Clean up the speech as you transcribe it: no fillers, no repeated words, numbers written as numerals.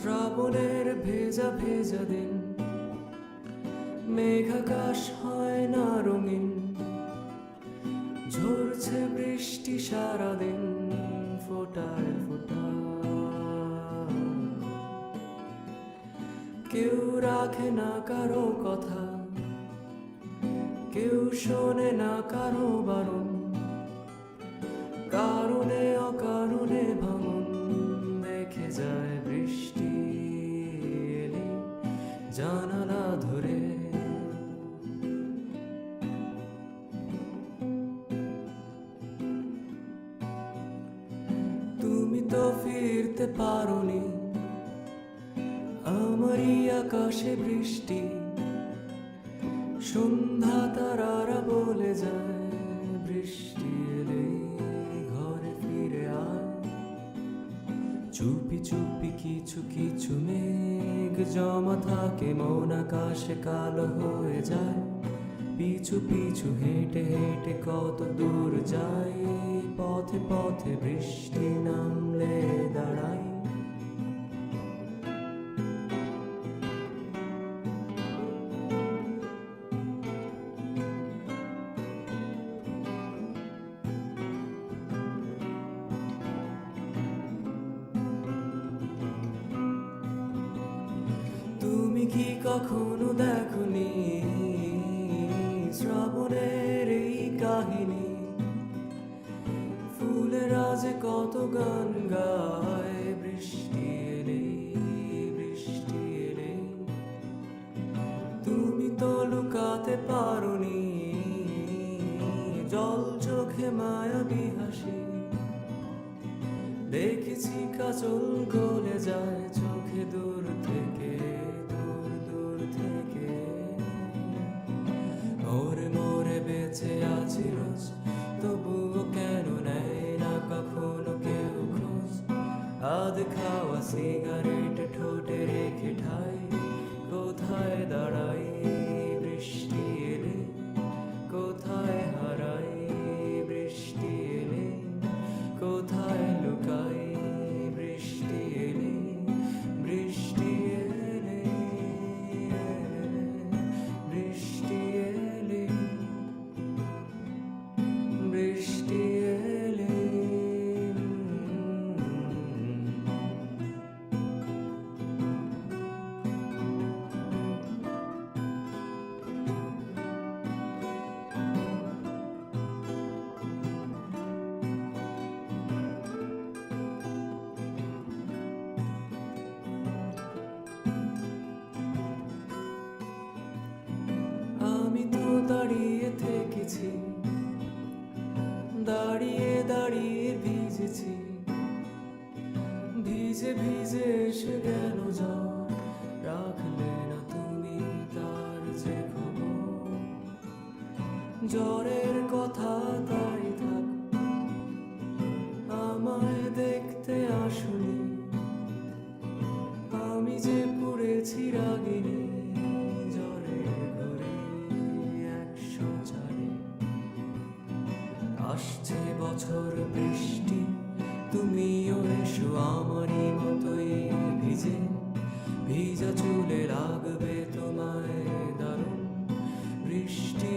শ্রাবণের ভেজা ভেজা দিন, মেঘাকাশ হয় না রঙিন, ঝরছে বৃষ্টি সারাদিন ফোটায় ফোটায়। কেউ রাখে না কারো কথা, কেউ শোনে না কারো বারণ, কারণে অকারণে ভাঙন দেখে যায় বৃষ্টি এলে জানালা ধরে। তুমি তো ফিরতে পারোনি, আমারই আকাশে বৃষ্টি, সন্ধ্যা তারারা বলে যায় বৃষ্টি এলে ঘরে ফিরে আয়। চুপি চুপি কিছু কিছু মেঘ জমা থাকে, মন আকাশে কালো হয়ে যায়। পিছু পিছু হেঁটে হেঁটে কত দূর যায়, পথে পথে বৃষ্টি নামলে দাঁড়াই। তুমি কি কখনো দেখনি শ্রাবণের এই কাহিনী? ফুলেরা যে কত গান গায় বৃষ্টি এলে বৃষ্টি এলে। তুমি তো লুকাতে পারোনি জল চোখে মায়াবী হাসি, দেখেছি কাজল গলে যায় চোখে দূর থেকে দূর দূর থেকে। মোরে মোরে বেঁচে আছি রোজ, তবুও কেন নেয় না কখনো কেউ খোঁজ। আধ খাওয়া সিগারেট ঠোঁটে রেখে ঠাই, কোথায় দাঁড়াই বৃষ্টি এলে, কোথায় হারাই বৃষ্টি এলে, কোথায় লুকাই বৃষ্টি এলে বৃষ্টি এলে বৃষ্টি এলে বৃষ্টি এলে। আমি তো দাঁড়িয়ে থেকেছি, দাঁড়িয়ে দাঁড়িয়ে ভিজেছি, ভিজে ভিজে এসে গেল জ্বর। রাখলে না তুমি তার যে খবর, জ্বরের কথা তাই থাক, আমায় দেখতে আসুনি। আমি যে পড়েছি রাগিনী জ্বরের ঘরে 104। আসছে বছর বৃষ্টি, তুমিও এসো আমারই মতোই ভিজে, ভিজা চুলে লাগবে তোমায় দারুণ বৃষ্টি